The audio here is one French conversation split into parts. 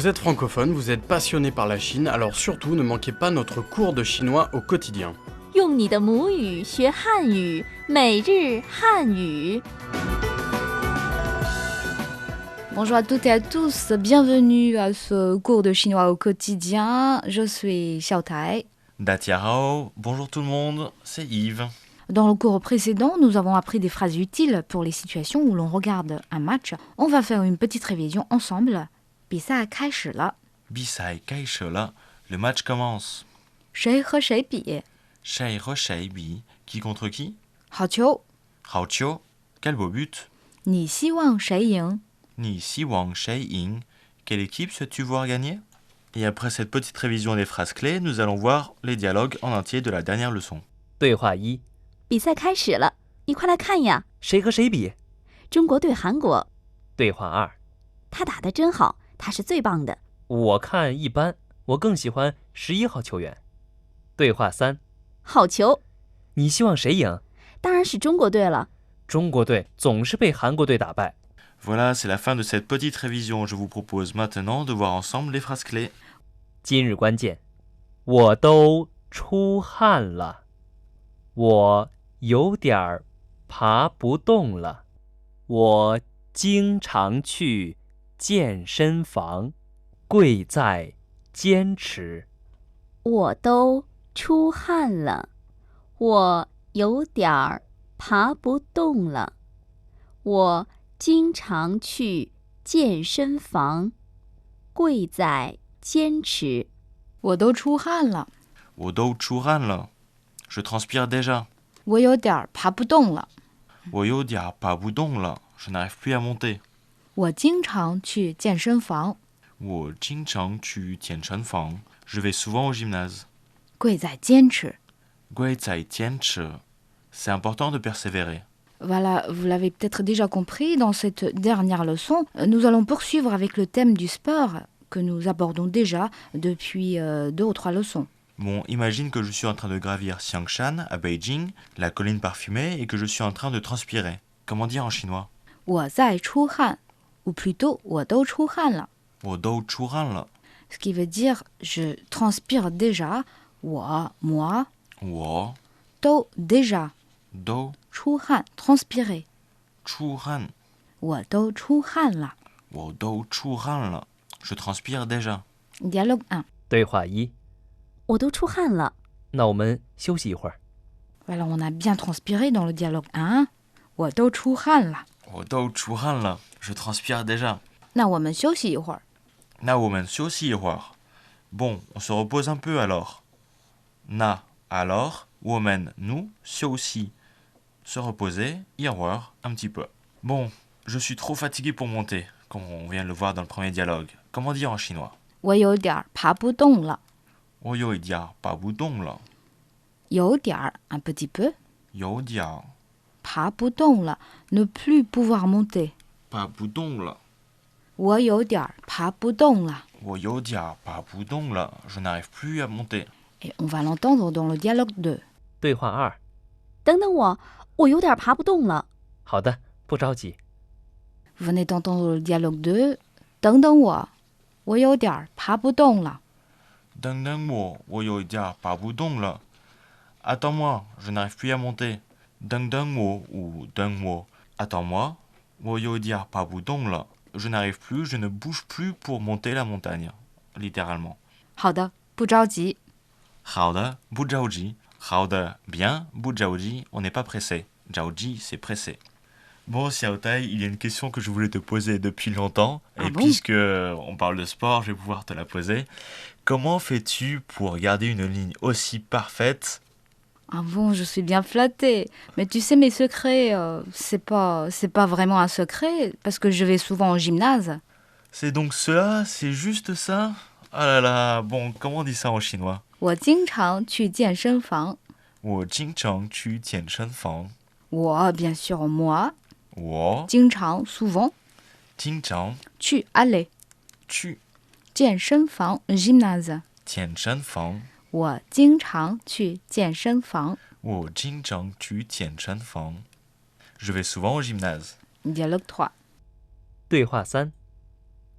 Vous êtes francophone, vous êtes passionné par la Chine, alors surtout ne manquez pas notre cours de chinois au quotidien. 用你的母语学汉语，每日汉语。 Bonjour à toutes et à tous, bienvenue à ce cours de chinois au quotidien. Je suis Xiao Tai. Datiarao, bonjour tout le monde, c'est Yves. Dans le cours précédent, nous avons appris des phrases utiles pour les situations où l'on regarde un match. On va faire une petite révision ensemble. 比赛开始了， Bisai Kaishela, le match commence. 谁和谁比？ Shei Roshei Bi, qui contre qui? 好球， Haoqiu, quel beau but. 你希望谁赢？ Ni Siwang Shei Ying, quelle équipe souhaites-tu voir gagner? Et après cette petite révision des phrases clés, nous allons voir les dialogues en entier de la dernière leçon. 对话一：比赛开始了，你快来看呀！谁和谁比？中国对韩国，对话二：他打得真好，他是最棒的。我看一般，我更喜欢11号球员。对话三：好球，你希望谁赢？当然是中国队了。中国队总是被韩国队打败。 Voilà, c'est la fin de cette petite révision. Je vous propose maintenant de voir ensemble les phrases clés. 今日关键，我都出汗了，我有点儿爬不动了，我经常去健身房，贵在坚持。我都出汗了，我有点儿爬不动了，我经常去健身房，贵在坚持。我都出汗了， Wodo Churan là. Je transpire déjà. 我有点儿爬不动了。 Woyo dia pa boudong là. Je n'arrive plus à monter. 我经常去健身房， Wo Jingchang tu tianchen fang. Je vais souvent au gymnase. 贵在坚持。 Gui zai tianche. C'est important de persévérer. Voilà, vous l'avez peut-être déjà compris, dans cette dernière leçon, nous allons poursuivre avec le thème du sport que nous abordons déjà depuis 2 ou 3 leçons. Bon, imagine que je suis en train de gravir Xiangshan à Beijing, la colline parfumée, et que je suis en train de transpirer. Comment dire en chinois? 我在出汗, ou plutôt 我都出汗了, Wodo Churan là. ce qui veut dire je transpire déjà, 我 moi, Wo 都 déjà, do 出汗 transpirer, Churan. 我都出汗了. Wodo Churan là. Je transpire déjà. Dialogue 1. 对话一：我都出汗了，那我们休息一会儿。 Voilà, on a bien transpiré dans le dialogue 1. 我都出汗了. Wodo Churan là. Je transpire déjà. 那我们休息一会儿. Na woman aussi voir. Bon, on se repose un peu alors. Na alors, woman nous, aussi. Se reposer, voir un petit peu. Bon, je suis trop fatigué pour monter, comme on vient de le voir dans le premier dialogue. Comment dire en chinois? 我有点儿爬不动了. Oyo dia pa boudong là. 有点儿 un petit peu. Yo dia 爬不动了 ne plus pouvoir monter. pa boudong là. 我有点儿爬不动了. Oyo dia pa boudong là. Je n'arrive plus à monter. Et on va l'entendre dans le dialogue 2. 对话二：等等我有点爬不动了。好的，不着急。 Vous venez d'entendre le dialogue 2. 等等我有点儿爬不动了. Deng deng mo, oyo dia pa boudong là. Attends-moi, je n'arrive plus à monter. Deng deng mo ou deng mo. Attends-moi, oyo dia pa boudong là. Je n'arrive plus, je ne bouge plus pour monter la montagne. Littéralement. 好的，不着急. Hauda, bujaoji. Hauda, bien, bujaoji, on n'est pas pressé. Jaoji, c'est pressé. Bon, Xiaotai, il y a une question que je voulais te poser depuis longtemps. Ah et bon? puisque on parle de sport, je vais pouvoir te la poser. Comment fais-tu pour garder une ligne aussi parfaite? Ah bon, je suis bien flattée. Mais tu sais, mes secrets, c'est pas vraiment un secret, parce que je vais souvent au gymnase. C'est donc cela? C'est juste ça? Ah là là, bon, comment on dit ça en chinois? 我经常去健身房. 我经常去健身房。我 bien sûr moi, 我经常 souvent, 经常去 aller, 去健身房 gymnase. 健身房。我经常去健身房. 我经常去健身房。Je vais souvent au gymnase. Dialogue 3. 对话三：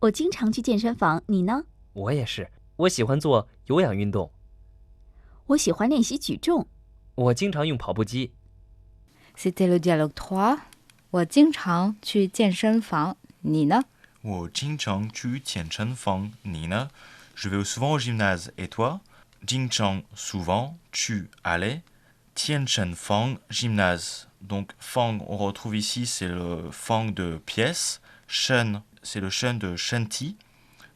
我经常去健身房，你呢？我也是，我喜欢做有氧运动。我喜欢练习举重。我经常用跑步机。 C'était le dialogue 3. 我经常去健身房，你呢？我经常去健身房，你呢? Je vais souvent au gymnase. Et toi? 经常 souvent, tu allais. 健身房 gymnase. Donc fang, on retrouve ici, c'est le fang de pièce. Shen, c'est le shen de shanti.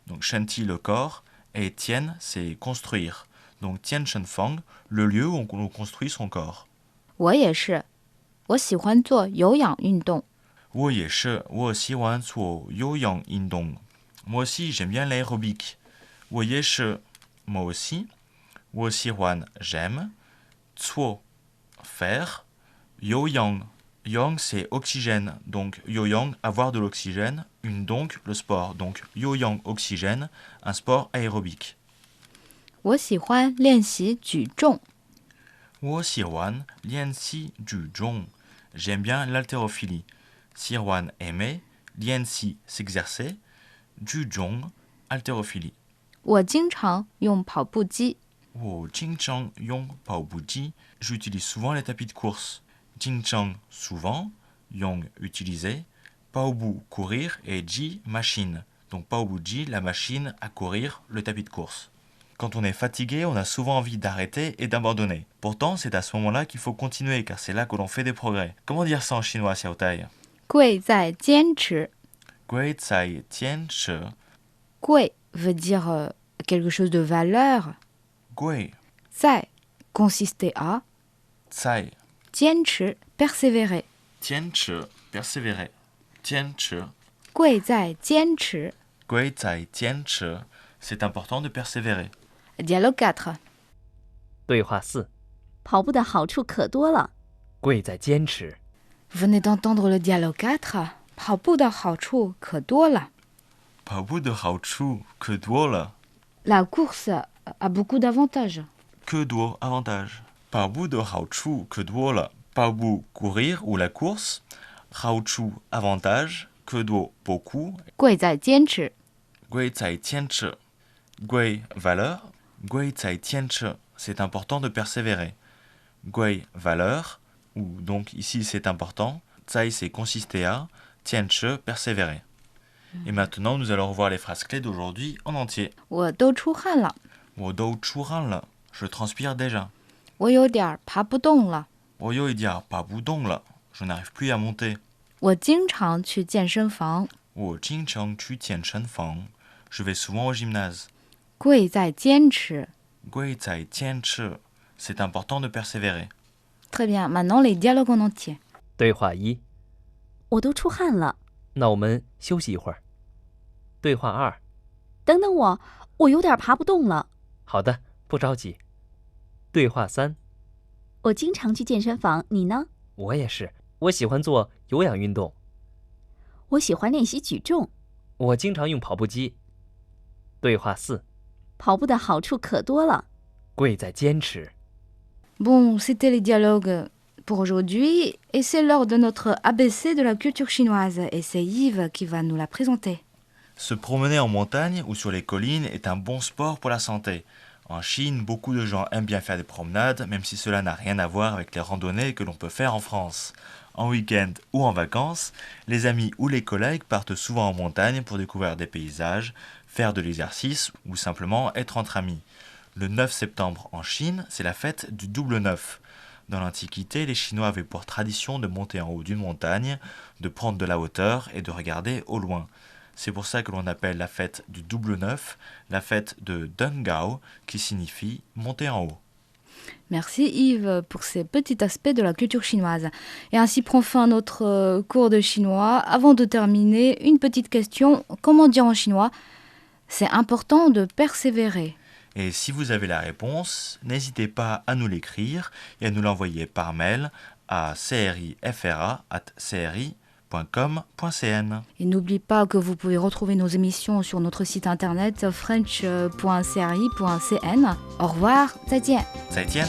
Donc shanti, le corps. Et tien, c'est construire. Donc tien shen fang, le lieu où on construit son corps. 我也是，我喜欢做有氧运动。我也是，我喜欢做有氧运动。Moi aussi, j'aime bien l'aérobic. 我也是, moi aussi. 我喜欢, j'aime. 做, faire. 有氧, yang c'est oxygène. Donc, yo yang, avoir de l'oxygène. Une donc, le sport. Donc, yo yang, oxygène, un sport aérobique. 我喜欢练习举重。我喜欢练习举重. J'aime bien l'haltérophilie. 喜欢 aimer, 练习 s'exercer, 举重 haltérophilie. 我经常用跑步机。我经常用跑步机. J'utilise souvent les tapis de course. 经常 souvent, 用 utiliser, 跑步 courir et 机 machine. Donc 跑步机 la machine à courir, le tapis de course. Quand on est fatigué, on a souvent envie d'arrêter et d'abandonner. Pourtant, c'est à ce moment-là qu'il faut continuer, car c'est là que l'on fait des progrès. Comment dire ça en chinois, Xiao Tai? 贵在坚持。Gui zai tian shi. 贵 veut dire quelque chose de valeur. Gui 在 consister à. zai 坚持 persévérer. tian shi. Persévérer. Tian shi. 贵在坚持。Gui zai tian shi. C'est important de persévérer. Dialogue 4. 对话4，跑步的好处可多了。贵在坚持。 Vous venez d'entendre le dialogue 4. 跑步的好处可多了。 Pas bout de haochu, que duo le. La course a beaucoup d'avantages. Que duo avantage. Pas bout de haochu, que duo le. Pas bout courir ou la course. Haochu avantage. Que duo beaucoup. 贵在坚持。 Gui zai tian shi. Gui valeur. Gui zai tian shi. C'est important de persévérer. Gui valeur. Ou donc ici c'est important. Zai c'est consister à. Tian shi persévérer. Et maintenant nous allons revoir les phrases clés d'aujourd'hui en entier. 我都出汗了。我都出汗了. Je transpire déjà. 我有点爬不动了。我有一点爬不动了. Je n'arrive plus à monter. 我经常去健身房。我经常去健身房. Je vais souvent au gymnase. 贵在坚持。贵在坚持. C'est important de persévérer. Très bien, maintenant les dialogues en entier. 对话1，我都出汗了。那我们休息一会儿。对话2，等等我，我有点爬不动了。好的，不着急。对话3，我经常去健身房，你呢？我也是，我喜欢做有氧运动。我喜欢练习举重。我经常用跑步机。对话4，跑步的好处可多了。贵在坚持。 Bon, c'était les dialogues pour aujourd'hui et c'est l'heure de notre ABC de la culture chinoise et c'est Yves qui va nous la présenter. Se promener en montagne ou sur les collines est un bon sport pour la santé. En Chine, beaucoup de gens aiment bien faire des promenades, même si cela n'a rien à voir avec les randonnées que l'on peut faire en France. En week-end ou en vacances, les amis ou les collègues partent souvent en montagne pour découvrir des paysages, faire de l'exercice ou simplement être entre amis. Le 9 septembre en Chine, c'est la fête du double 9. Dans l'Antiquité, les Chinois avaient pour tradition de monter en haut d'une montagne, de prendre de la hauteur et de regarder au loin. C'est pour ça que l'on appelle la fête du double 9 la fête de Dengao, qui signifie monter en haut. Merci Yves pour ces petits aspects de la culture chinoise. Et ainsi prend fin notre cours de chinois. Avant de terminer, une petite question. Comment dire en chinois ? C'est important de persévérer. Et si vous avez la réponse, n'hésitez pas à nous l'écrire et à nous l'envoyer par mail à crifra@cri.com.cn. Et n'oubliez pas que vous pouvez retrouver nos émissions sur notre site internet french.cri.cn. Au revoir, 再见. 再见.